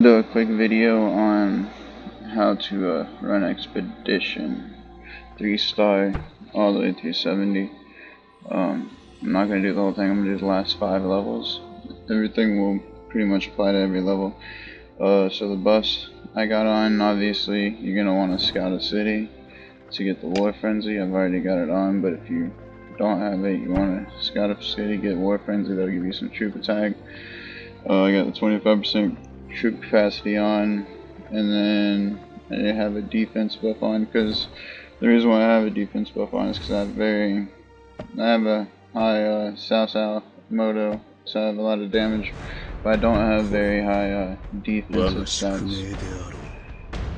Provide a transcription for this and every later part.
Do a quick video on how to run expedition 3-star all the way through 70. I'm not going to do the whole thing. I'm going to do the last 5 levels. Everything will pretty much apply to every level. So the bus I got on, obviously you're going to want to scout a city to get the war frenzy. I've already got it on, but if you don't have it, you want to scout a city, get war frenzy. That'll give you some troop attack. I got the 25% troop capacity on, and then I have a defense buff on, because the reason why I have a defense buff on is because I have a high Sao moto, so I have a lot of damage, but I don't have very high defensive stats.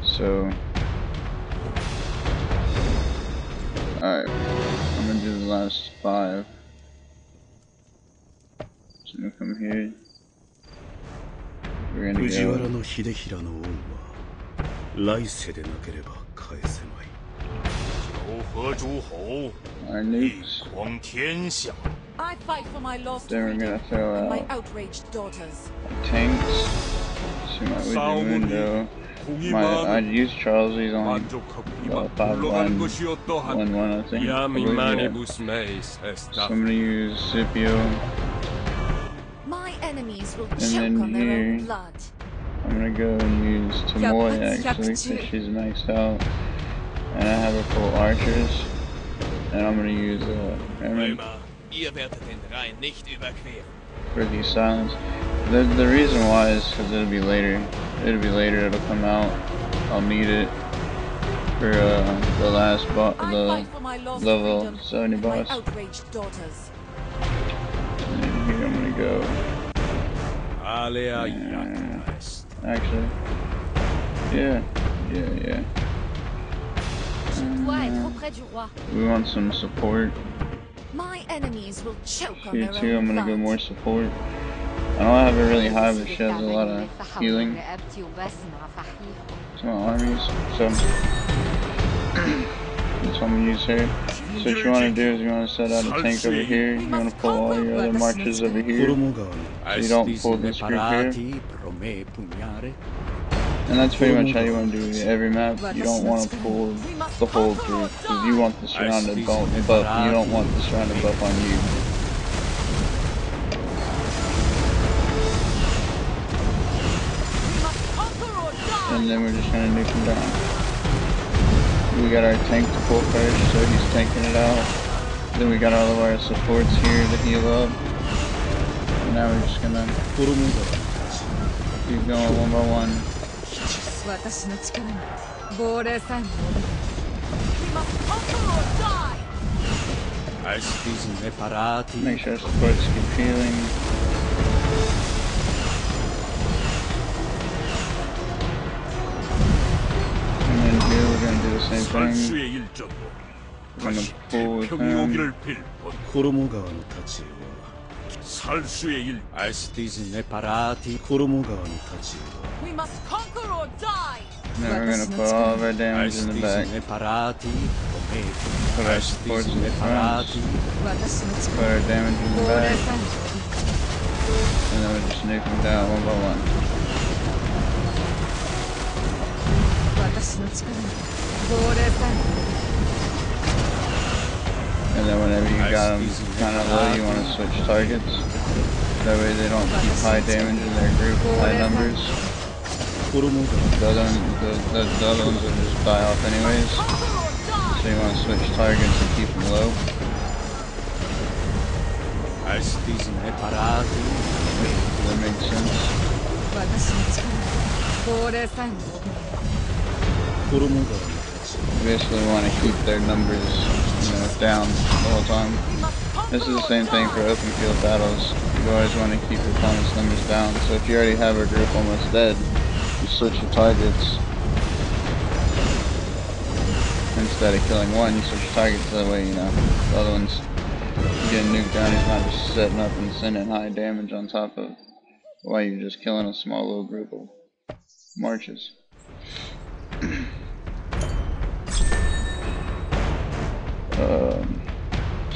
So alright, I'm gonna do the last 5. So I'm gonna come here. We're gonna go our nukes. I fight for my lost Then we're gonna throw out my outraged daughters. Tanks. See my Wizard Window. I'd use Charles, he's only 5-1-1-1, I think. So I'm gonna use Scipio. My enemies will choke on their own blood. I'm gonna go and use Tamoy actually, because she's maxed out. And I have her full archers. And I'm gonna use Herman for these silence. The reason why is because it'll be later. It'll come out. I'll need it for the last level 70 boss. And then here I'm gonna go. Actually, yeah. We want some support. My enemies will choke on Here their too, own I'm gonna blood. go more support. I don't have it really high, but she has a lot of healing to my armies, so that's why I'm gonna use her. So what you want to do is you want to set out a tank over here. You want to pull all your other marches over here, so you don't pull this group here. And that's pretty much how you want to do every map. You don't want to pull the whole group, because you want the surrounded buff. You don't want the surrounded buff on you. And then we're just gonna nuke him down. We got our tank to pull first, so he's tanking it out. Then we got all of our supports here to heal up. And now we're just gonna keep going one by one. Make sure our supports keep healing. And then here we're gonna do the same thing. We're gonna pull with him. We must conquer or die. Now we're gonna put all of our damage in the back. Put our supports in the front. Put our damage in the back. And then we'll just nuke them down one by one. And then whenever you got them kind of low, you want to switch targets. That way they don't keep high damage in their group with high numbers. The other ones will just die off anyways. So you want to switch targets and keep them low. That makes sense. You basically want to keep their numbers, down the whole time. This is the same thing for open field battles. You always want to keep your opponent's numbers down. So if you already have a group almost dead, you switch your targets. Instead of killing one, you switch your targets. That way, the other one's getting nuked down. He's not just setting up and sending high damage on top of while you're just killing a small little group of marches.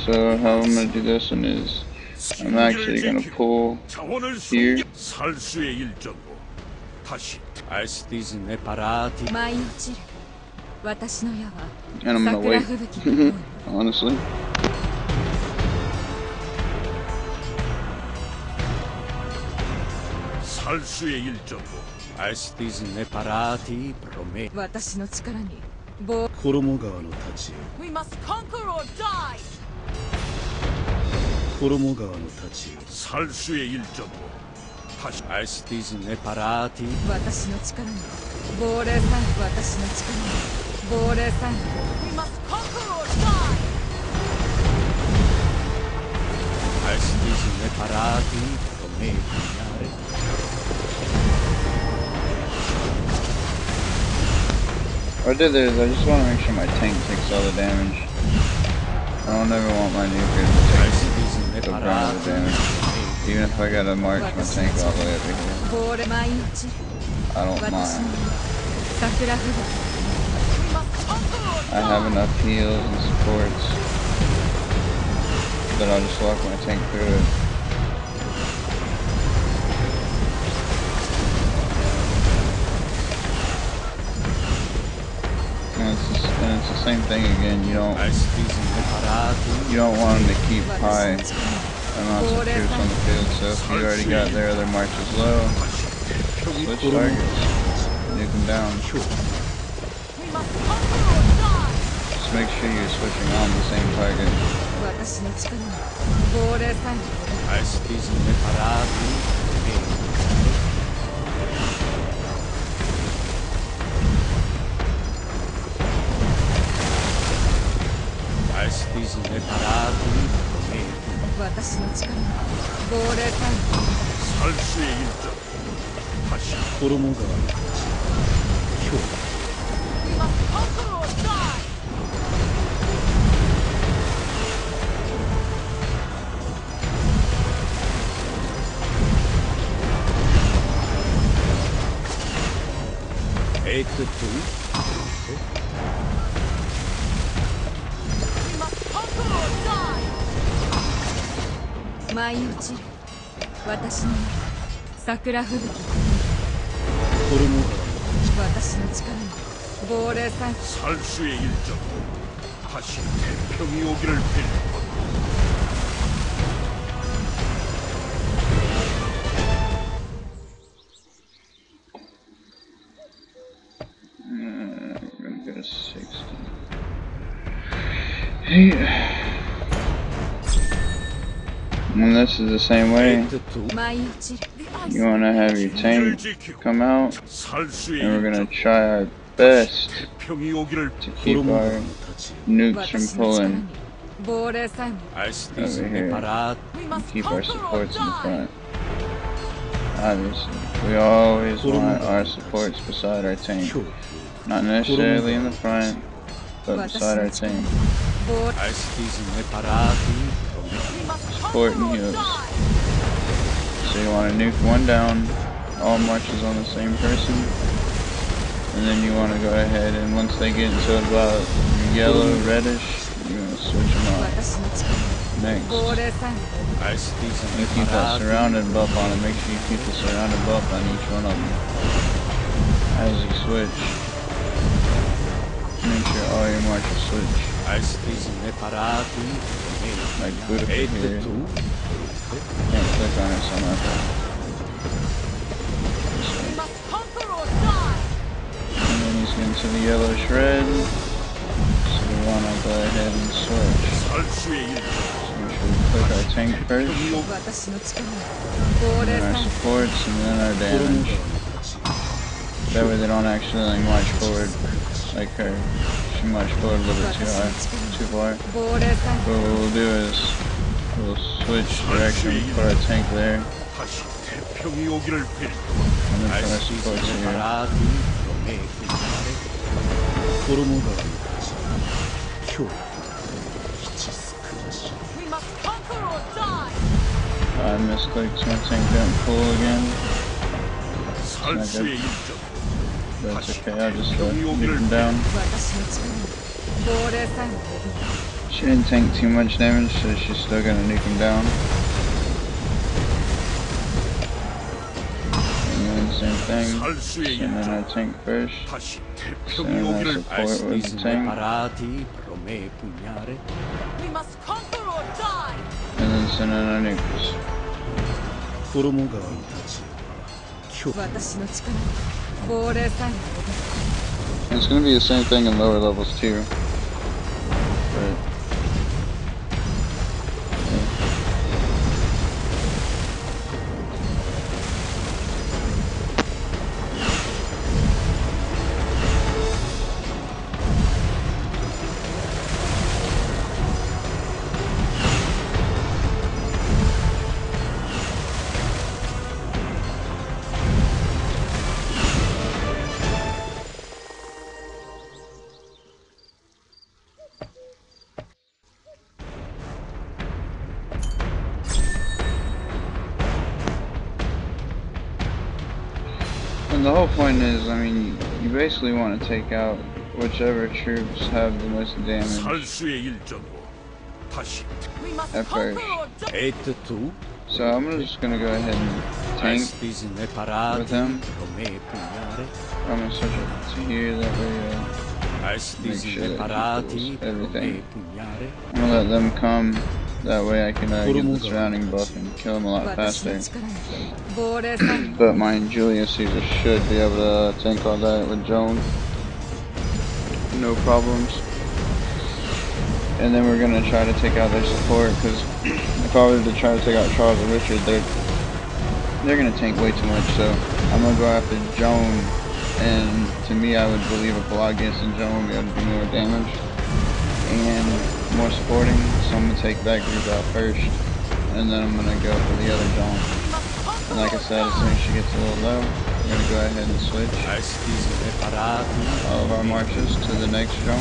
So how I'm gonna do this one is I'm actually gonna pull here And I'm gonna wait. Honestly. We must conquer or die. We must conquer or die. What I did there is I just want to make sure my tank takes all the damage. I don't ever want my nuker to take the brunt of the damage. Even if I gotta march my tank all the way over here. I don't mind. I have enough heals and supports that I'll just walk my tank through it. And it's the same thing again. You don't want them to keep high amounts of troops on the field. So if you already got their other marches low, switch targets, nuke them down. Just make sure you're switching on the same target. I'm gonna get a 60. And this is the same way. You want to have your tank come out, and we're going to try our best to keep our nukes from pulling over here and keep our supports in the front. Obviously, we always want our supports beside our tank. Not necessarily in the front, but beside our tank. Support and heals. So you want to nuke one down, all marches on the same person, and then you want to go ahead and once they get into about yellow, reddish, you're going to switch them off. Next, you keep that surrounded buff on it. Make sure you keep the surrounded buff on each one of them. As you switch, make sure all your marches switch. Like Buddha here. Can't click on it, so I'm not going. And then he's getting to the yellowish red. So we want to go ahead and switch. So make sure we click our tank first. And then our supports, and then our damage. That way they don't actually march forward like her. She marched forward a little bit too high, too far. What we'll do is we'll switch direction, put our tank there, and then put our supports here. I misclicked, so my tank didn't pull again. It's not good. But it's okay, I'll just nuke him down. She didn't tank too much damage, so she's still gonna nuke him down. And then same thing. Send in our tank first. Send in our support with the tank. We must conquer or die. And then send in our nukes. It's gonna be the same thing in lower levels too. But and the whole point is, I mean, you basically want to take out whichever troops have the most damage at first. So I'm just gonna go ahead and tank with him. I'm gonna switch it to here, that way make sure that he pulls everything. I'm gonna let them come, that way I can get the surrounding buff and kill them a lot faster. But my Julius Caesar should be able to tank all that with Joan. No problems. And then we're gonna try to take out their support, because if I were to try to take out Charles or Richard, they're gonna tank way too much. So I'm gonna go after Joan, and to me, I would believe a Pelagius and Joan would be able to do more damage and more supporting. So I'm gonna take that group out first, and then I'm gonna go for the other Joan. And like I said, as soon as she gets a little low, we're gonna go ahead and switch all of our marches to the next Joan.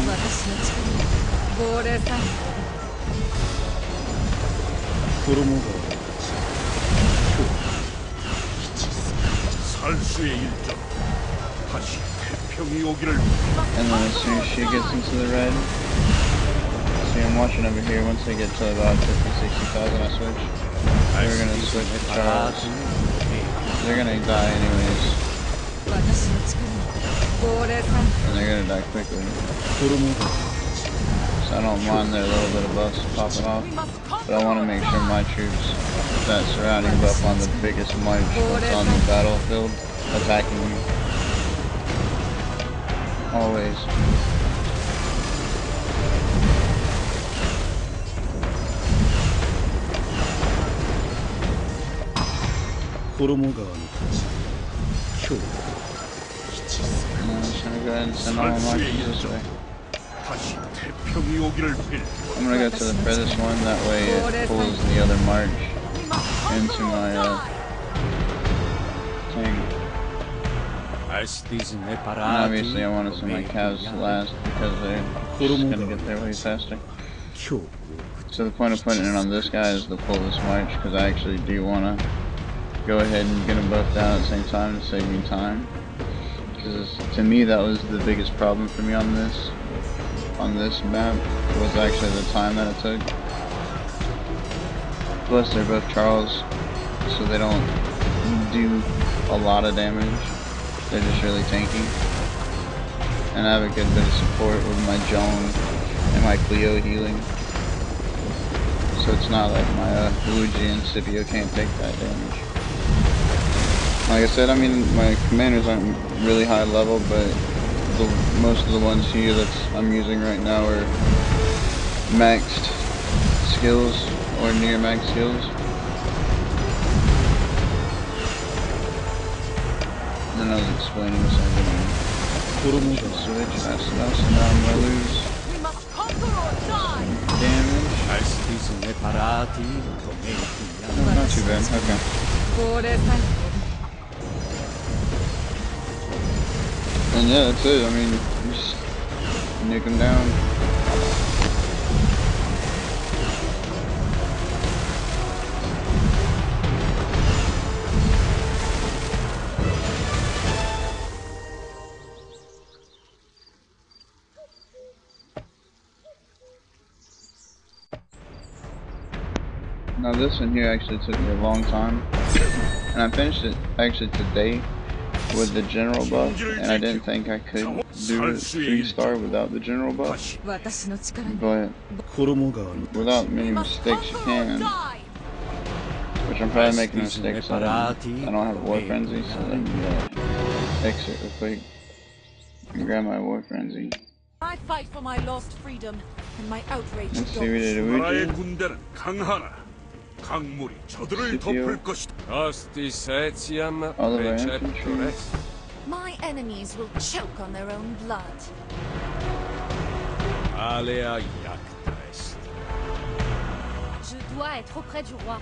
And then as soon as she gets into the red, see, I'm watching over here, once they get to about 50-60,000 I switch. We're gonna switch to Charles. They're gonna die anyways. And they're gonna die quickly. So I don't mind their little bit of buffs popping off. But I want to make sure my troops, that surrounding buff on the biggest march that's on the battlefield, attacking me. Always. And I'm just gonna go ahead and send all my marches this way. I'm gonna go to the furthest one, that way it pulls the other march into my tank. And obviously I want to send my calves last because they're just gonna get there way faster. So the point of putting it on this guy is to pull this march, because I actually do want to go ahead and get them both down at the same time to save me time. Because to me that was the biggest problem for me on this map, was actually the time that it took. Plus they're both Charles, so they don't do a lot of damage, they're just really tanky. And I have a good bit of support with my Joan and my Cleo healing, so it's not like my Luigi and Scipio can't take that damage. Like I said, I mean, my commanders aren't really high level, but most of the ones here that I'm using right now are maxed skills or near max skills. And then I was explaining something. Switch fast enough, so now I'm gonna lose damage. Oh, not too bad, okay. And yeah, that's it. I mean, just nuke them down. Now this one here actually took me a long time, and I finished it actually today, with the general buff, and I didn't think I could do it 3-star without the general buff, but without many mistakes you can, which I'm probably making a mistake, so I don't have War Frenzy, so let me exit real quick and grab my War Frenzy. I fight for my lost freedom and my outraged Let's see, we did Uji. All of our infantry. My enemies will choke on their own blood. Je dois être auprès du roi.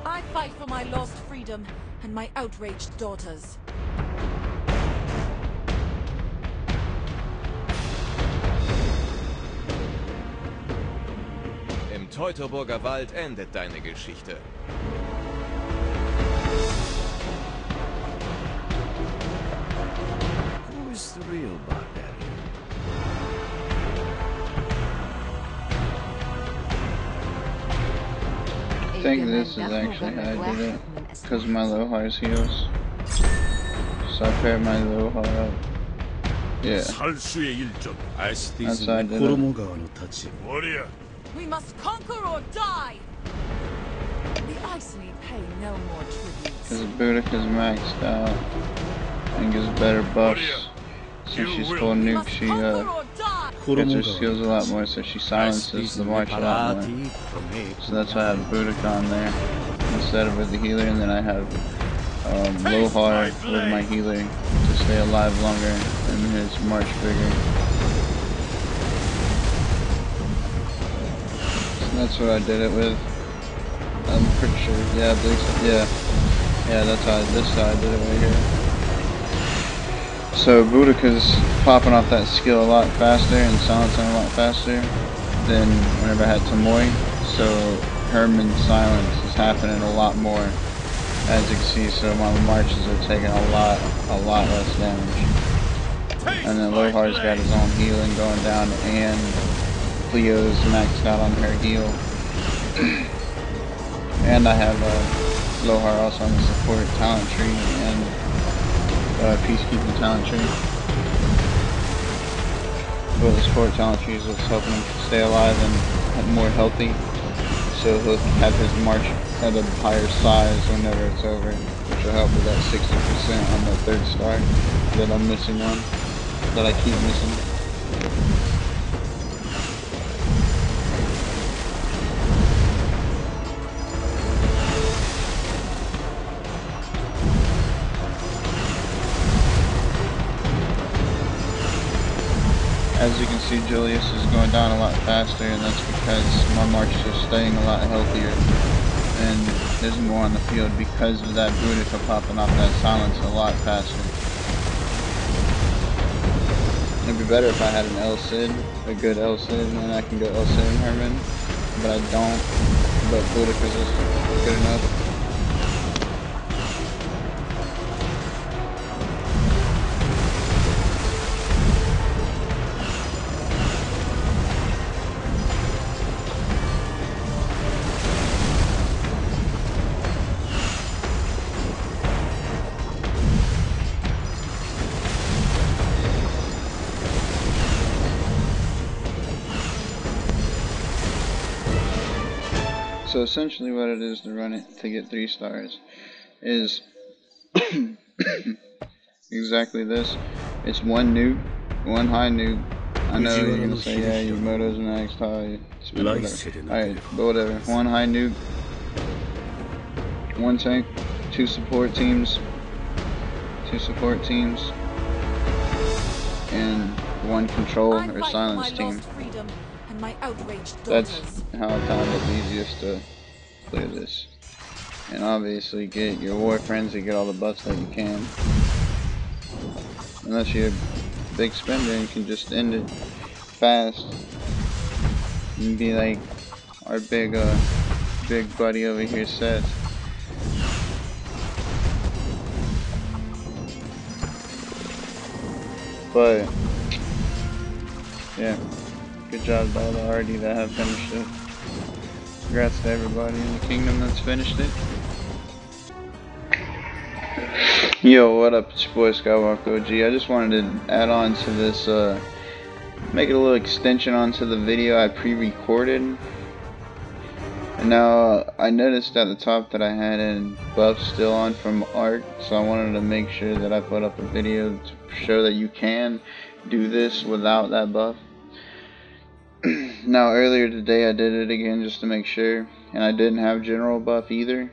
I fight for my lost freedom and my outraged daughters. Im Teutoburger Wald endet deine Geschichte. Who is the real barbarian? I think this is actually how I did it, because of my Lohar's heals. So I paired my Lohar up. Yeah, that's how I did it. We must conquer or die! The ice need pay no more tributes. Because Boudica's maxed out and gives better buffs. Since she's full nuke, she gets her skills a lot more, so she silences the march a lot more. So that's why I have Boudica on there instead of with the healer, and then I have Lohar with my healer to stay alive longer and his march bigger. That's what I did it with. I'm pretty sure. Yeah, I believe so. Yeah, that's how this side did it right here. So Boudica's popping off that skill a lot faster and silencing a lot faster than whenever I had Tomoe. So Herman's silence is happening a lot more, as you can see. So my marches are taking a lot less damage. And then Lohar's got his own healing going down, and Cleo's maxed out on her heal. And I have Lohar also on the support talent tree and peacekeeping talent tree. But the support talent tree is what's helping him stay alive and more healthy. So he'll have his march at a higher size whenever it's over, which will help with that 60% on the 3rd star that I'm missing on, that I keep missing. As you can see, Julius is going down a lot faster, and that's because my march is staying a lot healthier, and there's more on the field because of that Boudica popping off that silence a lot faster. It'd be better if I had an El Cid, a good El Cid, and I can go El Cid and Herman, but I don't. But Boudica's is good enough. So essentially what it is to run it to get 3 stars is exactly this. It's one nuke, one high nuke. I know you're gonna say, yeah, your moto's maxed high, whatever. Alright, but whatever. One high nuke, one tank, two support teams, and one control or silence team. That's how I found it the easiest to clear this. And obviously get your War Frenzy, get all the buffs that you can. Unless you're a big spender and you can just end it fast and be like our big buddy over here, Seth. But yeah, good job to all the RD that have finished it. Congrats to everybody in the kingdom that's finished it. Yo, what up? It's your boy Skywalker OG. I just wanted to add on to this, make it a little extension onto the video I pre-recorded. And now I noticed at the top that I had a buff still on from Art, so I wanted to make sure that I put up a video to show that you can do this without that buff. Now earlier today I did it again just to make sure, and I didn't have general buff either,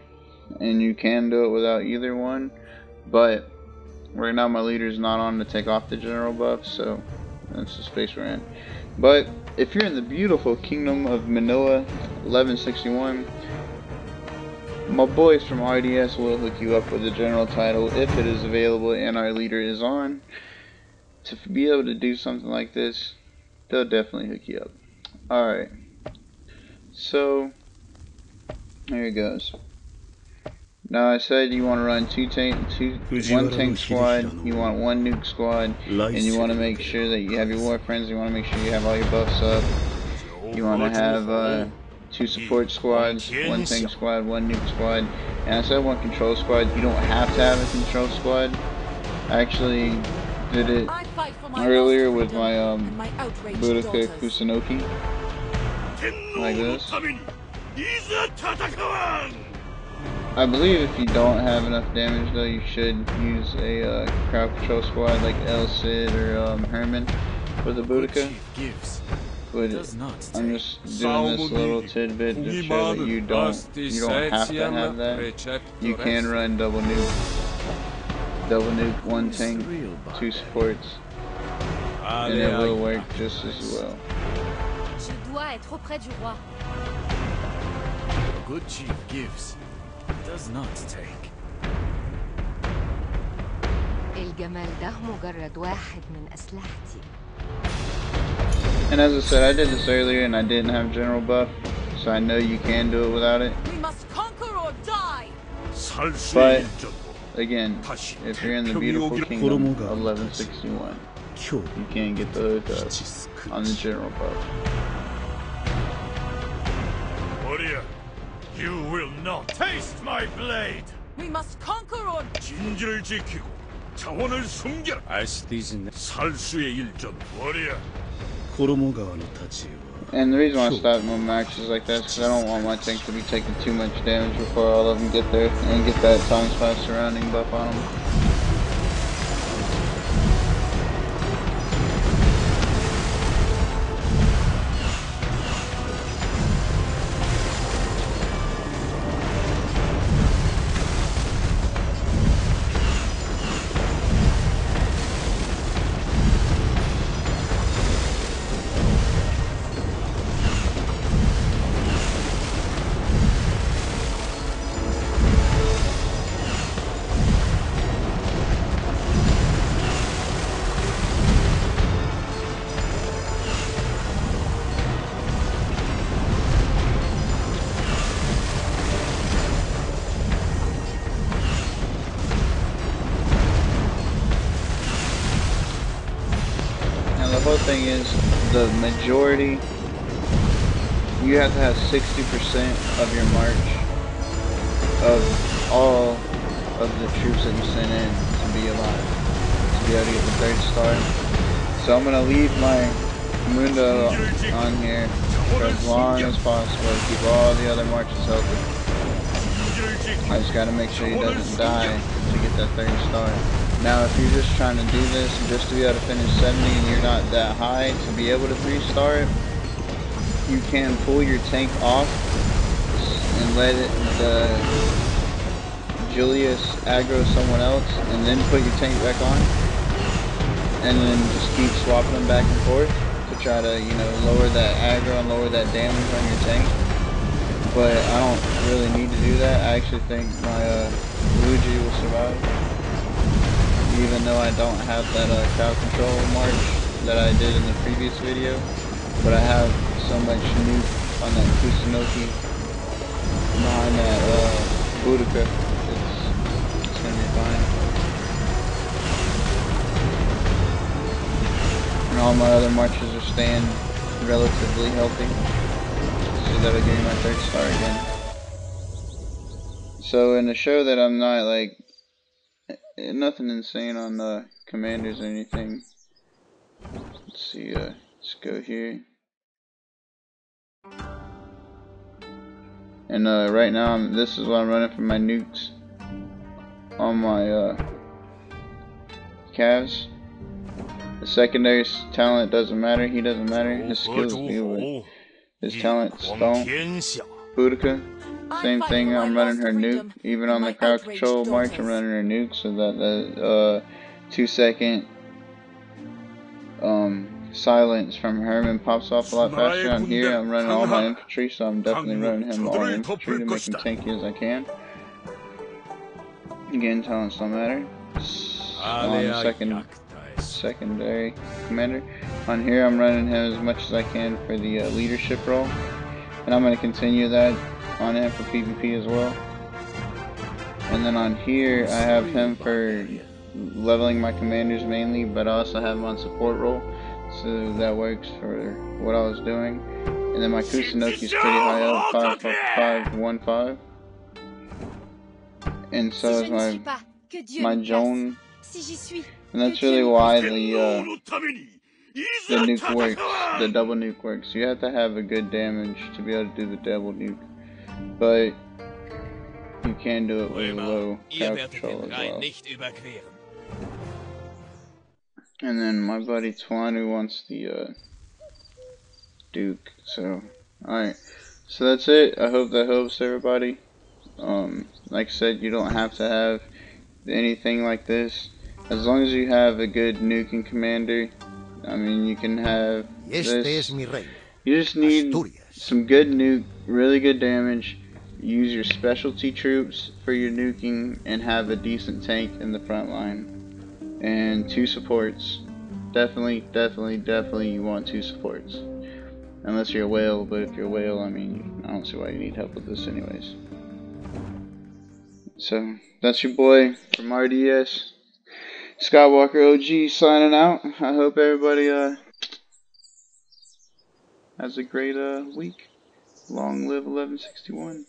and you can do it without either one, but right now my leader is not on to take off the general buff, so that's the space we're in. But if you're in the beautiful kingdom of Manila 1161, my boys from RDS will hook you up with the general title if it is available and our leader is on. To be able to do something like this, they'll definitely hook you up. Alright, so here it goes. Now I said you want to run one tank squad, you want one nuke squad, and you want to make sure that you have your war friends, you want to make sure you have all your buffs up. You want to have 2 support squads, 1 tank squad, 1 nuke squad, and I said 1 control squad. You don't have to have a control squad. I actually did it earlier with my Boudica Kusunoki, like this. I believe if you don't have enough damage though, you should use a crowd control squad like El Cid or Herman for the Boudica. But I'm just doing this little tidbit to show that you don't have to have that. You can run double nuke, 1 tank, 2 supports, and it will work just as well. A good chief gives, does not take. الجمال ده مجرد واحد من أسلحتي. And as I said, I did this earlier and I didn't have general buff, so I know you can do it without it. We must conquer or die. But again, if you're in the beautiful kingdom of 1161, you can get the hook up on the general buff. Warrior, you will not taste my blade. We must conquer or 진지를 지키고 자원을 숨겨라. 살수의 일전 warrior. And the reason why I stopped my matches like that is because I don't want my tank to be taking too much damage before all of them get there and get that time 5 surrounding buff on them. The whole thing is, the majority, you have to have 60% of your march of all of the troops that you send in to be alive, to be able to get the 3rd star. So I'm going to leave my Mundo on here for as long as possible to keep all the other marches healthy. I just got to make sure he doesn't die to get that 3rd star. Now if you're just trying to do this just to be able to finish 70 and you're not that high to be able to 3-star it, you can pull your tank off and let Julius aggro someone else and then put your tank back on, and then just keep swapping them back and forth to try to, you know, lower that aggro and lower that damage on your tank. But I don't really need to do that. I actually think my Luigi will survive, even though I don't have that crowd control march that I did in the previous video. But I have so much nuke on that Kusunoki behind that Boudica. It's gonna be fine. And all my other marches are staying relatively healthy, so that'll give me my 3rd star again. So in the show that I'm not like nothing insane on the commanders or anything. Let's see, let's go here. And right now, this is what I'm running for my nukes on my calves. The secondary talent doesn't matter. He doesn't matter. His skills do. His talents don't. Boudica, same thing. I'm running her nuke. Even on the crowd control march, I'm running her nuke so that the 2-second silence from Herman pops off a lot faster. On here, I'm running all my infantry, so I'm definitely running him all infantry to make him tanky as I can. Again, talents don't matter. On secondary commander. On here, I'm running him as much as I can for the leadership role, and I'm going to continue that on him for PvP as well. And then on here, I have him for leveling my commanders mainly, but I also have him on support role, so that works for what I was doing. And then my Kusunoki is pretty high up, 515, and so is my Joan. And that's really why the nuke works, the double nuke works. You have to have a good damage to be able to do the double nuke, but you can do it with a low crowd control as well. And then my buddy Twanu wants the Duke. So, alright. So that's it. I hope that helps everybody. Like I said, you don't have to have anything like this. As long as you have a good nuking commander, I mean, you can have this. You just need some good nuke, really good damage. Use your specialty troops for your nuking, and have a decent tank in the front line. And 2 supports. Definitely you want 2 supports. Unless you're a whale, but if you're a whale, I mean, I don't see why you need help with this anyways. So, that's your boy from RDS. Skywalker OG signing out. I hope everybody has a great week. Long live 1161.